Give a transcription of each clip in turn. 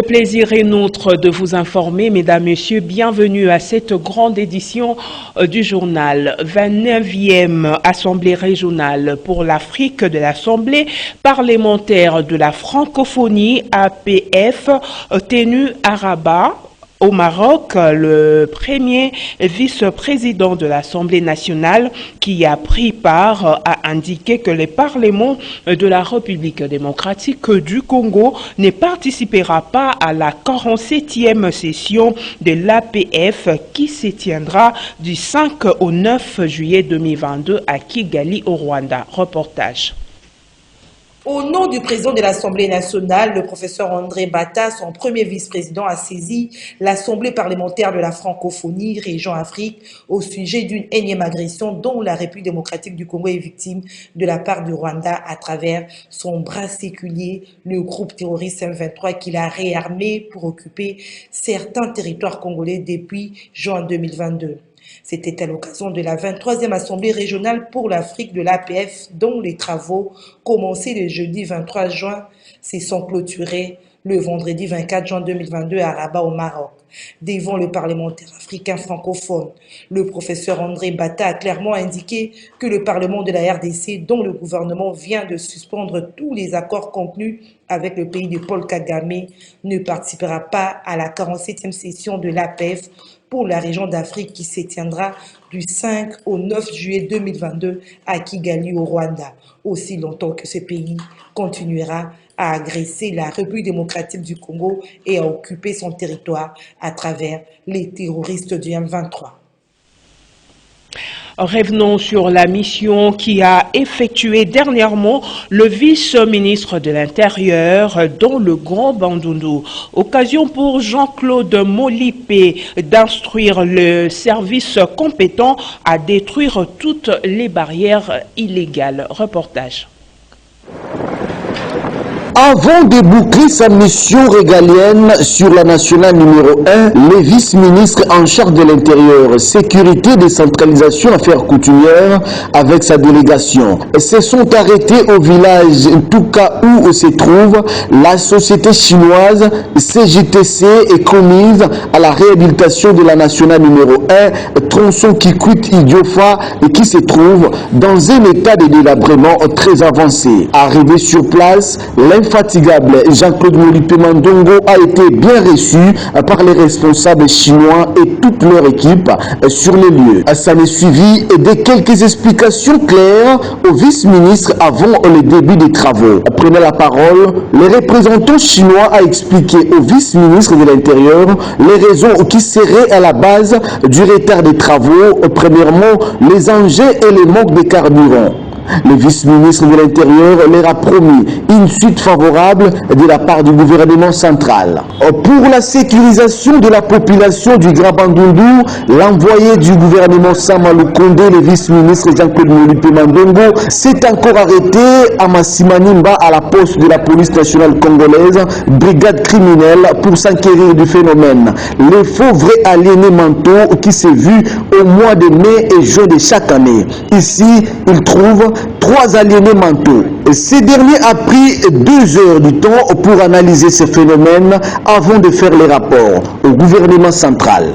Le plaisir est nôtre de vous informer, mesdames, messieurs, bienvenue à cette grande édition du journal. 29e Assemblée régionale pour l'Afrique de l'Assemblée parlementaire de la francophonie APF tenue à Rabat, au Maroc. Le premier vice-président de l'Assemblée nationale qui a pris part a indiqué que le Parlement de la République démocratique du Congo ne participera pas à la 47e session de l'APF qui se tiendra du 5 au 9 juillet 2022 à Kigali au Rwanda. Reportage. Au nom du président de l'Assemblée nationale, le professeur André Bata, son premier vice-président, a saisi l'Assemblée parlementaire de la francophonie région Afrique au sujet d'une énième agression dont la République démocratique du Congo est victime de la part du Rwanda à travers son bras séculier, le groupe terroriste M23 qu'il a réarmé pour occuper certains territoires congolais depuis juin 2022. C'était à l'occasion de la 23e Assemblée régionale pour l'Afrique de l'APF dont les travaux commencés le jeudi 23 juin se sont clôturés le vendredi 24 juin 2022 à Rabat au Maroc. Devant le parlementaire africain francophone, le professeur André Bata a clairement indiqué que le Parlement de la RDC, dont le gouvernement vient de suspendre tous les accords conclus avec le pays de Paul Kagame, ne participera pas à la 47e session de l'APF pour la région d'Afrique qui se tiendra du 5 au 9 juillet 2022 à Kigali au Rwanda, aussi longtemps que ce pays continuera à agresser la République démocratique du Congo et à occuper son territoire à travers les terroristes du M23. Revenons sur la mission qui a effectué dernièrement le vice-ministre de l'Intérieur dans le Grand Bandundu. Occasion pour Jean-Claude Molipé d'instruire le service compétent à détruire toutes les barrières illégales. Reportage. Avant de boucler sa mission régalienne sur la nationale numéro 1, les vice-ministres en charge de l'intérieur, sécurité, décentralisation, affaires coutumières, avec sa délégation, se sont arrêtés au village Tuka où se trouve la société chinoise CJTC et commise à la réhabilitation de la nationale numéro 1, tronçon Kikwit-Idiofa et qui se trouve dans un état de délabrement très avancé. Arrivé sur place, l'infatigable Jean-Claude Molipé Mandongo a été bien reçu par les responsables chinois et toute leur équipe sur les lieux. Ça n'est suivi de quelques explications claires au vice-ministre avant le début des travaux. Prenant la parole, le représentant chinois a expliqué au vice-ministre de l'Intérieur les raisons qui seraient à la base du retard des travaux. Premièrement, les enjeux et les manques de carburant. Le vice-ministre de l'Intérieur leur a promis une suite favorable de la part du gouvernement central. Pour la sécurisation de la population du Grand Bandundu, l'envoyé du gouvernement Samalou Kondé, le vice-ministre Jean-Claude Molipé Mandongo, s'est encore arrêté à Massimanimba à la poste de la police nationale congolaise, brigade criminelle, pour s'enquérir du phénomène. Les faux vrais aliénés mentaux qui s'est vu au mois de mai et juin de chaque année. Ici, il trouve 3 aliénés mentaux. Ces derniers a pris 2 heures du temps pour analyser ce phénomène avant de faire les rapports au gouvernement central.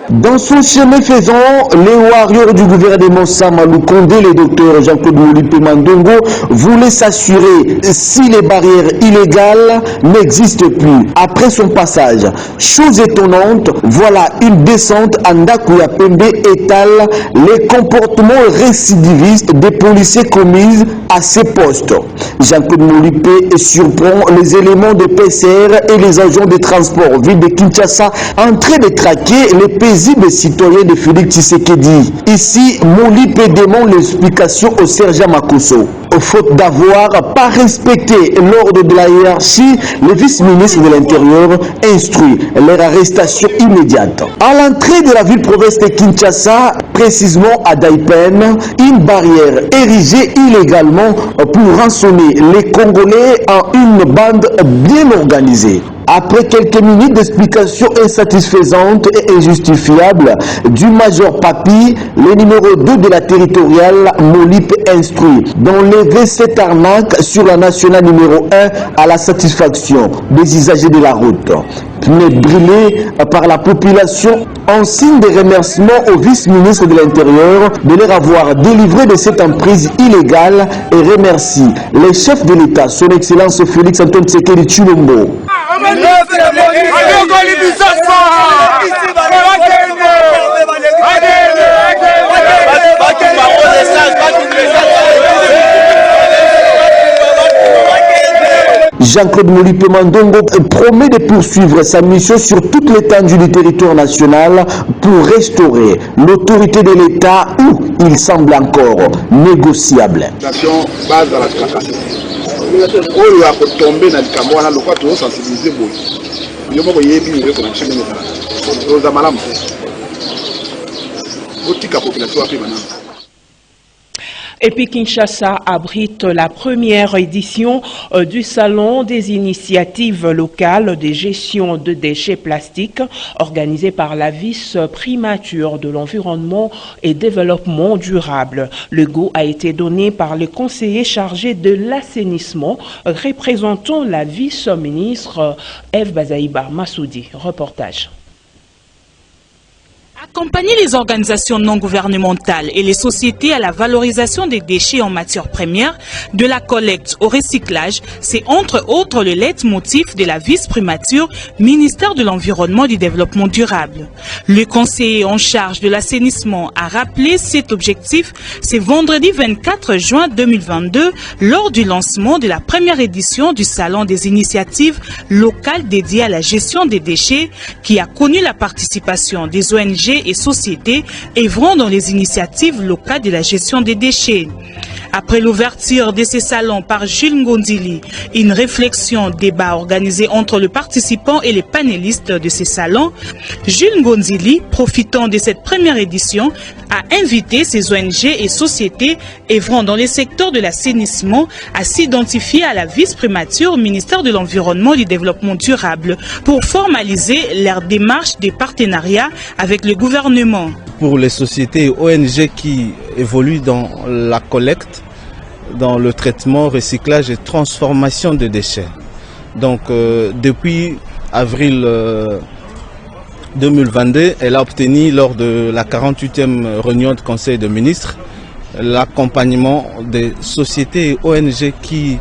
Dans son chemin faisant, les warriors du gouvernement Samalou Kondé, le docteur Jean-Claude Molipé Mandongo, voulaient s'assurer si les barrières illégales n'existent plus après son passage. Chose étonnante, voilà une descente à Ndakuya Pembe étale les comportements récidivistes des policiers commis à ces postes. Jean-Claude Molipé surprend les éléments de PCR et les agents de transport ville de Kinshasa en train de traquer les paisibles citoyens de Félix Tshisekedi. Ici, Molipé demande l'explication au sergent Makosso. Faute d'avoir pas respecté l'ordre de la hiérarchie, le vice-ministre de l'Intérieur instruit leur arrestation immédiate. À l'entrée de la ville-province de Kinshasa, précisément à Daipen, une barrière érigée illégalement pour rançonner les Congolais en une bande bien organisée. Après quelques minutes d'explications insatisfaisantes et injustifiables du Major Papi, le numéro 2 de la territoriale Molipé instruit dans les relever cette arnaque sur la nationale numéro 1 à la satisfaction des usagers de la route. Pneus brûlés par la population en signe de remerciement au vice-ministre de l'Intérieur de leur avoir délivré de cette emprise illégale et remercie les chefs de l'État, son Excellence Félix Antoine Tshisekedi Tshilombo. Jean-Claude Molipe Mandongo promet de poursuivre sa mission sur toute l'étendue du territoire national pour restaurer l'autorité de l'État où il semble encore négociable. Et puis Kinshasa abrite la première édition du Salon des initiatives locales de gestion de déchets plastiques organisé par la vice-primature de l'environnement et développement durable. Le go a été donné par le conseiller chargé de l'assainissement représentant la vice-ministre Eve Bazaïba Massoudi. Reportage. Accompagner les organisations non gouvernementales et les sociétés à la valorisation des déchets en matières premières, de la collecte au recyclage, c'est entre autres le leitmotiv de la vice-primature ministère de l'Environnement et du Développement durable. Le conseiller en charge de l'assainissement a rappelé cet objectif ce vendredi 24 juin 2022 lors du lancement de la première édition du Salon des initiatives locales dédiées à la gestion des déchets qui a connu la participation des ONG et sociétés œuvrant dans les initiatives locales de la gestion des déchets. Après l'ouverture de ces salons par Jules Ngondili, une réflexion débat organisé entre les participants et les panélistes de ces salons, Jules Ngondili, profitant de cette première édition, a invité ces ONG et sociétés œuvrant dans les secteurs de l'assainissement à s'identifier à la vice-primature au ministère de l'Environnement et du Développement durable pour formaliser leur démarche de partenariat avec le gouvernement. Pour les sociétés et ONG qui évoluent dans la collecte, dans le traitement, recyclage et transformation de déchets. Donc depuis avril 2022, elle a obtenu lors de la 48e réunion du Conseil des ministres l'accompagnement des sociétés et ONG qui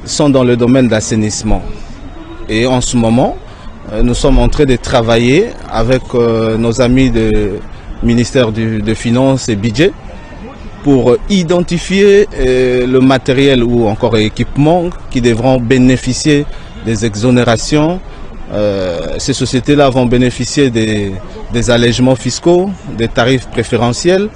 sont dans le domaine d'assainissement. Et en ce moment, nous sommes en train de travailler avec nos amis du ministère des Finances et Budget pour identifier le matériel ou encore équipement qui devront bénéficier des exonérations. Ces sociétés-là vont bénéficier des allègements fiscaux, des tarifs préférentiels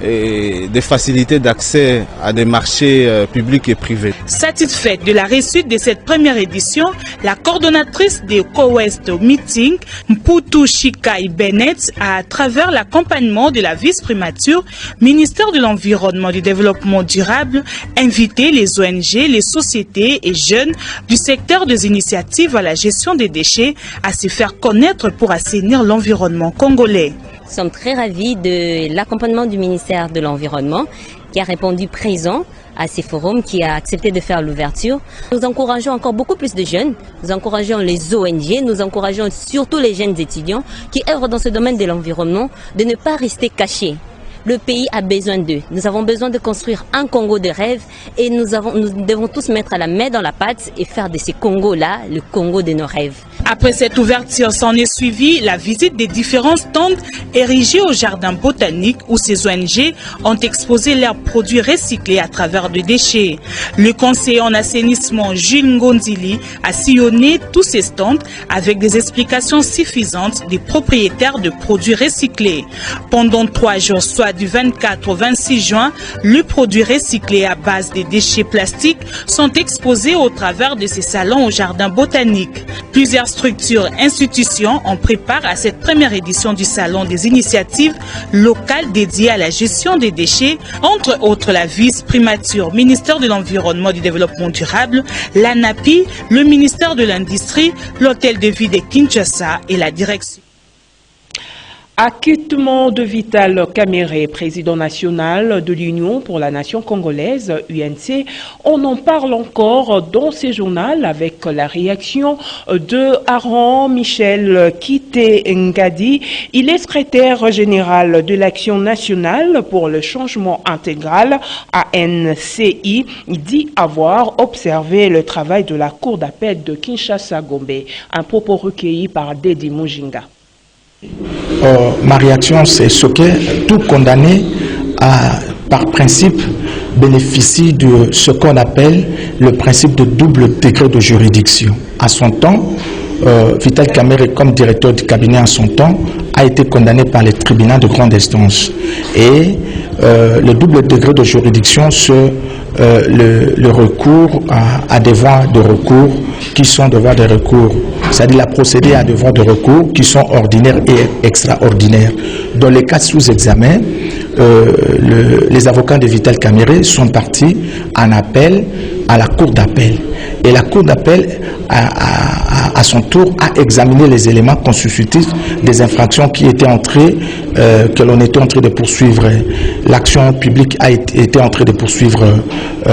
et des facilités d'accès à des marchés publics et privés. Satisfaite de la réussite de cette première édition, la coordonnatrice de Co-West Meeting, Mputu Shikai Bennett, à travers l'accompagnement de la vice-primature, ministère de l'Environnement et du Développement durable, invité les ONG, les sociétés et jeunes du secteur des initiatives à la gestion des déchets à se faire connaître pour assainir l'environnement congolais. Nous sommes très ravis de l'accompagnement du ministère de l'Environnement qui a répondu présent à ces forums, qui a accepté de faire l'ouverture. Nous encourageons encore beaucoup plus de jeunes, nous encourageons les ONG, nous encourageons surtout les jeunes étudiants qui œuvrent dans ce domaine de l'environnement de ne pas rester cachés. Le pays a besoin d'eux. Nous avons besoin de construire un Congo de rêve et nous devons tous mettre la main dans la pâte et faire de ce Congo-là le Congo de nos rêves. Après cette ouverture, s'en est suivi la visite des différents stands érigés au jardin botanique où ces ONG ont exposé leurs produits recyclés à travers des déchets. Le conseiller en assainissement Jules Ngondili a sillonné tous ces stands avec des explications suffisantes des propriétaires de produits recyclés. Pendant 3 jours, soit du 24 au 26 juin, les produits recyclés à base des déchets plastiques sont exposés au travers de ces salons au jardin botanique. Plusieurs structures, institutions en préparent à cette première édition du Salon des initiatives locales dédiées à la gestion des déchets, entre autres la vice-primature, ministère de l'Environnement et du Développement durable, l'ANAPI, le ministère de l'Industrie, l'Hôtel de Ville de Kinshasa et la direction. Acquittement de Vital Kamerhe, président national de l'Union pour la nation congolaise, UNC. On en parle encore dans ces journaux avec la réaction de Aaron Michel Kité Ngadi. Il est secrétaire général de l'Action nationale pour le changement intégral, ANCI. Il dit avoir observé le travail de la Cour d'appel de Kinshasa-Gombe. Un propos recueilli par Dedi Mujinga. Ma réaction, c'est ce que tout condamné par principe bénéficie de ce qu'on appelle le principe de double degré de juridiction. À son temps, Vital Kamerhe, comme directeur du cabinet en son temps, a été condamné par les tribunaux de grande instance. Et le double degré de juridiction, c'est le recours à des voies de recours qui sont des voies de recours. C'est-à-dire la procédure à des voies de recours qui sont ordinaires et extraordinaires. Dans les cas sous examen, les avocats de Vital Kamerhe sont partis en appel à la Cour d'appel. Et la Cour d'appel, à son tour, a examiné les éléments constitutifs des infractions qui étaient entrées, que l'on était en train de poursuivre. L'action publique a été en train de poursuivre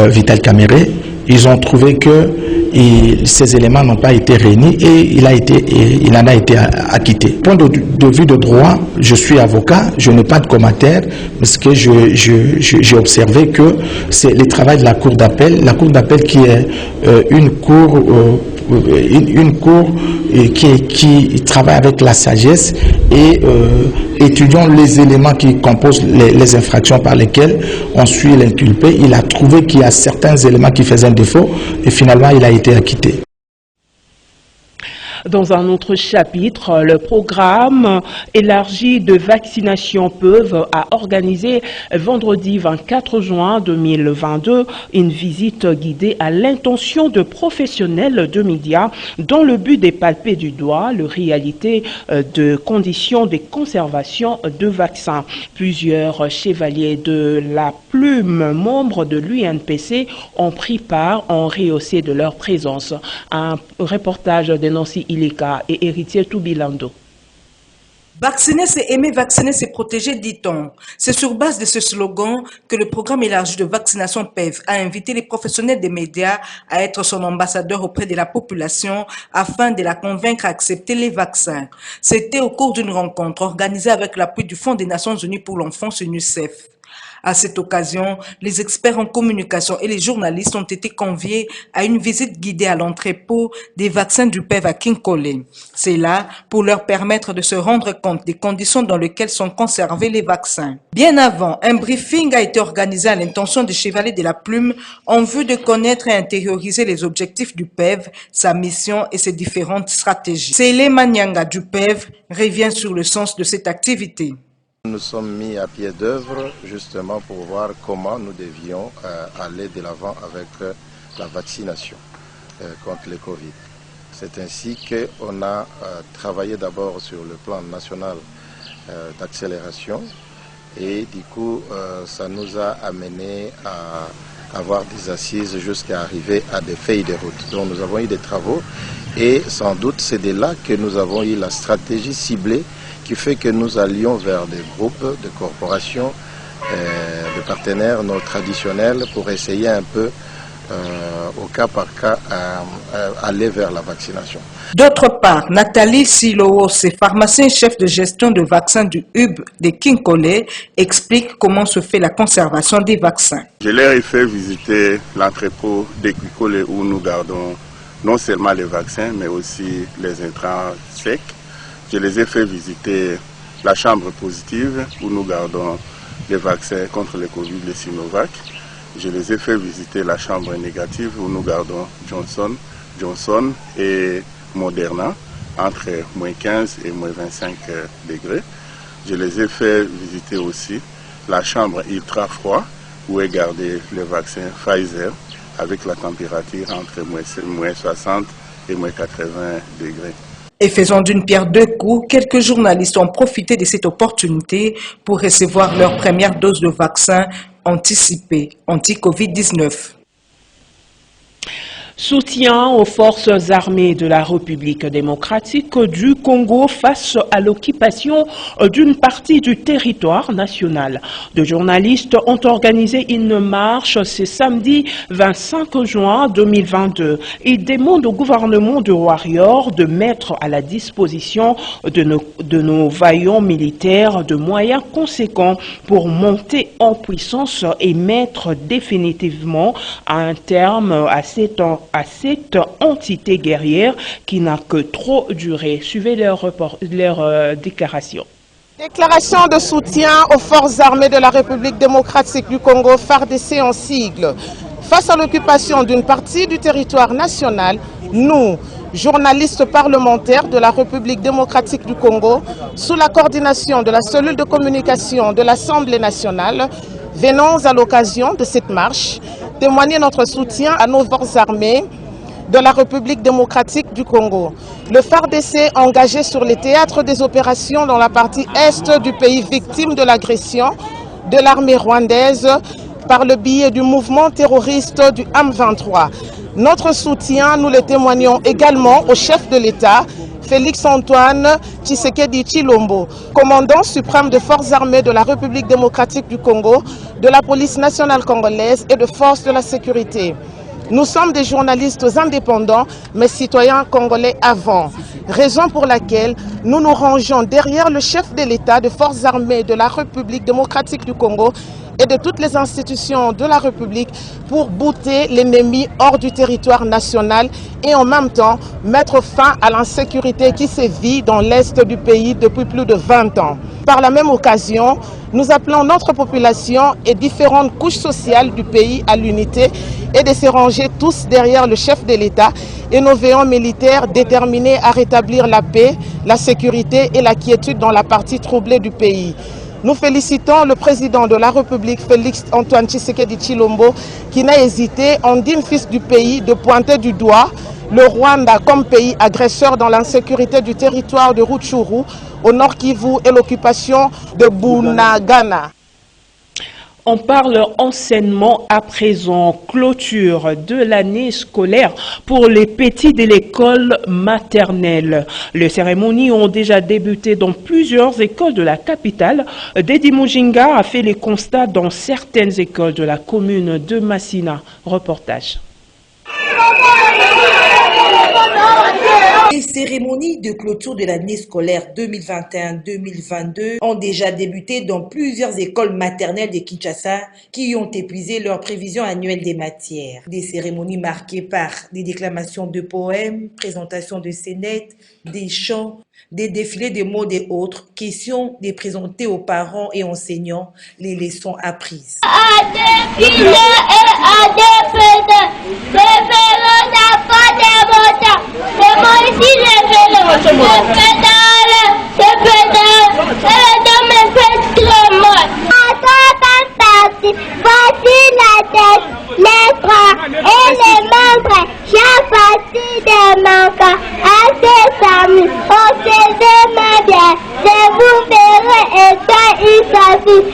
Vital Kamerhe. Ils ont trouvé que ces éléments n'ont pas été réunis et il en a été acquitté. Point de vue de droit, je suis avocat, je n'ai pas de commentaire parce que j'ai observé que c'est le travail de la Cour d'appel. La Cour d'appel qui est une cour qui travaille avec la sagesse et étudiant les éléments qui composent les infractions par lesquelles on suit l'inculpé. Il a trouvé qu'il y a certains éléments qui faisaient un défaut et finalement il a été acquitté. Dans un autre chapitre, le programme élargi de vaccination PEV a organisé vendredi 24 juin 2022 une visite guidée à l'intention de professionnels de médias dans le but de palper du doigt les réalités de conditions de conservation de vaccins. Plusieurs chevaliers de la plume, membres de l'UNPC, ont pris part, ont rehaussé de leur présence. Un reportage de Nancy Ilika et Héritier Toubilando. Vacciner, c'est aimer, vacciner, c'est protéger, dit-on. C'est sur base de ce slogan que le programme élargi de vaccination PEV a invité les professionnels des médias à être son ambassadeur auprès de la population afin de la convaincre à accepter les vaccins. C'était au cours d'une rencontre organisée avec l'appui du Fonds des Nations Unies pour l'enfance, UNICEF. À cette occasion, les experts en communication et les journalistes ont été conviés à une visite guidée à l'entrepôt des vaccins du PEV à Kinkole. C'est là pour leur permettre de se rendre compte des conditions dans lesquelles sont conservés les vaccins. Bien avant, un briefing a été organisé à l'intention des chevaliers de la plume en vue de connaître et intérioriser les objectifs du PEV, sa mission et ses différentes stratégies. Célé Manyanga du PEV revient sur le sens de cette activité. Nous sommes mis à pied d'œuvre justement pour voir comment nous devions aller de l'avant avec la vaccination contre le Covid. C'est ainsi qu'on a travaillé d'abord sur le plan national d'accélération et du coup ça nous a amené à avoir des assises jusqu'à arriver à des feuilles de route. Donc nous avons eu des travaux et sans doute c'est de là que nous avons eu la stratégie ciblée qui fait que nous allions vers des groupes de corporations, de partenaires non traditionnels pour essayer un peu, au cas par cas, aller vers la vaccination. D'autre part, Nathalie Siloo, pharmacien chef de gestion de vaccins du HUB de Kinkole, explique comment se fait la conservation des vaccins. Je leur ai fait visiter l'entrepôt de Kinkole où nous gardons non seulement les vaccins, mais aussi les intrants secs. Je les ai fait visiter la chambre positive où nous gardons les vaccins contre le Covid, les Sinovac. Je les ai fait visiter la chambre négative où nous gardons Johnson et Moderna entre moins 15 et moins 25 degrés. Je les ai fait visiter aussi la chambre ultra froid où est gardé le vaccin Pfizer avec la température entre moins 60 et moins 80 degrés. Et faisant d'une pierre deux coups, quelques journalistes ont profité de cette opportunité pour recevoir leur première dose de vaccin anticipé, anti-Covid-19. Soutien aux forces armées de la République démocratique du Congo face à l'occupation d'une partie du territoire national. De journalistes ont organisé une marche ce samedi 25 juin 2022. Ils demandent au gouvernement de Warrior de mettre à la disposition de nos vaillants militaires de moyens conséquents pour monter en puissance et mettre définitivement un terme à cette entité guerrière qui n'a que trop duré. Suivez leur déclaration. Déclaration de soutien aux forces armées de la République démocratique du Congo, FARDC en sigle. Face à l'occupation d'une partie du territoire national, nous, journalistes parlementaires de la République démocratique du Congo, sous la coordination de la cellule de communication de l'Assemblée nationale, venons à l'occasion de cette marche témoigner notre soutien à nos forces armées de la République démocratique du Congo. Le FARDC engagé sur les théâtres des opérations dans la partie est du pays victime de l'agression de l'armée rwandaise par le biais du mouvement terroriste du M23. Notre soutien, nous le témoignons également au chef de l'État, Félix-Antoine Tshisekedi Tshilombo, commandant suprême des forces armées de la République démocratique du Congo, de la police nationale congolaise et de forces de la sécurité. Nous sommes des journalistes indépendants, mais citoyens congolais avant. Raison pour laquelle nous nous rangeons derrière le chef de l'État des forces armées de la République démocratique du Congo et de toutes les institutions de la République pour bouter l'ennemi hors du territoire national et en même temps mettre fin à l'insécurité qui sévit dans l'est du pays depuis plus de 20 ans. Par la même occasion, nous appelons notre population et différentes couches sociales du pays à l'unité et de se ranger tous derrière le chef de l'État et nos veillants militaires déterminés à rétablir la paix, la sécurité et la quiétude dans la partie troublée du pays. Nous félicitons le président de la République, Félix-Antoine Tshisekedi Tshilombo, qui n'a hésité, en digne fils du pays, de pointer du doigt le Rwanda comme pays agresseur dans l'insécurité du territoire de Rutshuru, au Nord Kivu et l'occupation de Bunagana. On parle enseignement à présent, clôture de l'année scolaire pour les petits de l'école maternelle. Les cérémonies ont déjà débuté dans plusieurs écoles de la capitale. Dedi Mujinga a fait les constats dans certaines écoles de la commune de Massina. Reportage. Les cérémonies de clôture de l'année scolaire 2021-2022 ont déjà débuté dans plusieurs écoles maternelles de Kinshasa qui ont épuisé leur prévision annuelle des matières. Des cérémonies marquées par des déclamations de poèmes, présentations de scénettes, des chants, des défilés de mots et autres, question de présenter aux parents et enseignants les leçons apprises. Voici la tête, les bras et les membres. J'ai facile de manquer à ces amis. On se demande bien, je vous verrai et ça il s'agit.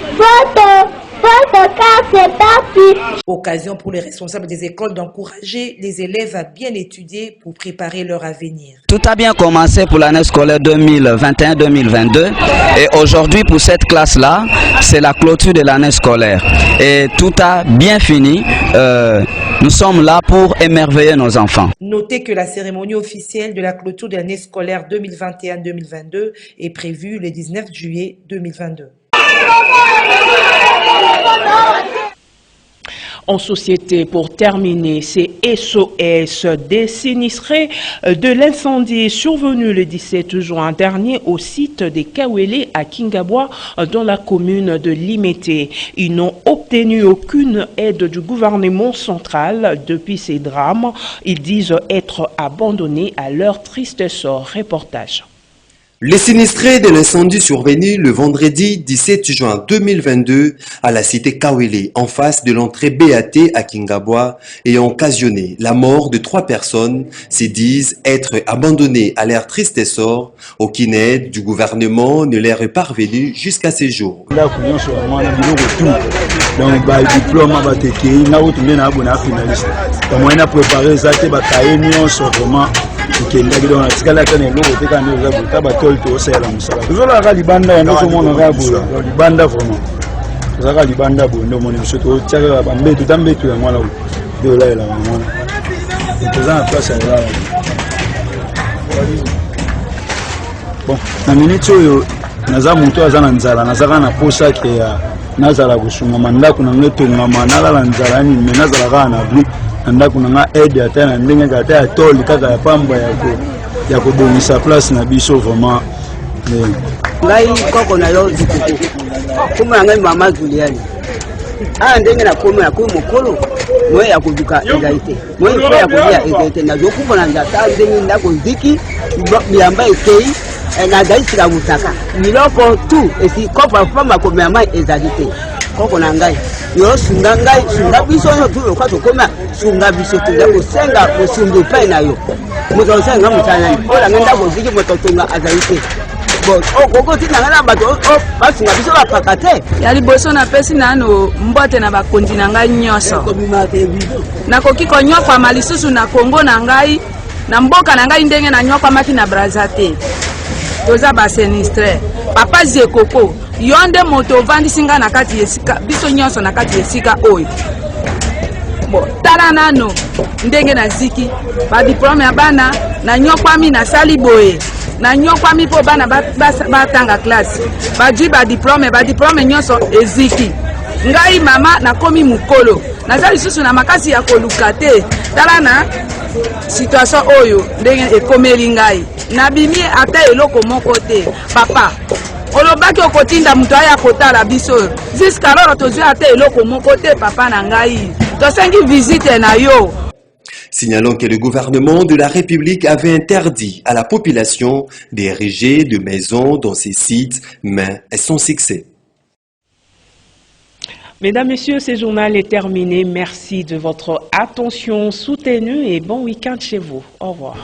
Occasion pour les responsables des écoles d'encourager les élèves à bien étudier pour préparer leur avenir. Tout a bien commencé pour l'année scolaire 2021-2022 et aujourd'hui pour cette classe-là, c'est la clôture de l'année scolaire. Et tout a bien fini. Nous sommes là pour émerveiller nos enfants. Notez que la cérémonie officielle de la clôture de l'année scolaire 2021-2022 est prévue le 19 juillet 2022. En société, pour terminer, c'est SOS des sinistrés de l'incendie survenu le 17 juin dernier au site des Kawele à Kingabwa dans la commune de Limete. Ils n'ont obtenu aucune aide du gouvernement central depuis ces drames. Ils disent être abandonnés à leur triste sort. Reportage. Les sinistrés de l'incendie survenu le vendredi 17 juin 2022 à la cité Kawele, en face de l'entrée BAT à Kingabwa, ayant occasionné la mort de 3 personnes, se disent être abandonnés à leur triste sort. Aucune aide du gouvernement ne leur est parvenue jusqu'à ces jours. donc ba diplôme ba teki na utumbe na abona finaliste donc on a préparé ça te ba kaeni on vraiment kenda ki donc tikala kana loko te kana za buta ba tolto osela musala tozola ka libanda ndo so mona ka bula libanda vraiment zaka libanda bondo moni bisoto tiaka ba mbetu tambetu ya mwana de la la mwana toza na place ya bon na minute oyo naza muto aza na nzala nazaka na posa ke ya nazala kusunga mandako na ngeto ngama nalala nzala ni me nazala ka na blu ndako na aide ata na ndenge kata ya toli kaka ya pamba ya ko bongisa place na biso vraiment ngai koko na yo zikuku kuma ngai mama Juliani ndenge na koma ya ko mokolo mwe ya kuduka egaite mwe ya kudia egaite na jokuko na njata ndenge ndako ziki biamba ekei na gaisi la mutaka miloko tu esi kopa fama komea mai ezalite koko na ngai yo sunga ngai sunga biso yo tu ko koma sunga biso tu ya kusenga kusungu pa na yo muzo senga mutana ola ngenda ko ziki mototonga azalite bon okoko tina ngana bato basunga biso ba pakate ya liboso na pesi nano mbote na bakonzi na ngai nyoso nakoki konyoka malisusu na Kongo na ngai na mboka na ngai ndenge na nyoka maki na Brazzaville toza ba sinistre papa Zekoko yonde moto vandisinga na kati yesika biso nyonso na kati yesika oyo bo tala nano ndenge na ziki ba diplome ya bana na nyokwami na sali boye na nyokwami po bana batanga classe bajui ba diplome nyonso eziki ngai mama na komi mukolo nazali susu na makasi ya koluka te tala na situation oyo ndenge ekomeli ngai nabimi ata eloko moko te papa olobaki okotinda muto aya kotala biso jusqu'à lors tozwi ata eloko moko te papa na ngai tosengi visite na yo. Signalons que le gouvernement de la République avait interdit à la population d'ériger de maisons dans ces sites, mais sans succès. Mesdames, Messieurs, ce journal est terminé. Merci de votre attention soutenue et bon week-end chez vous. Au revoir.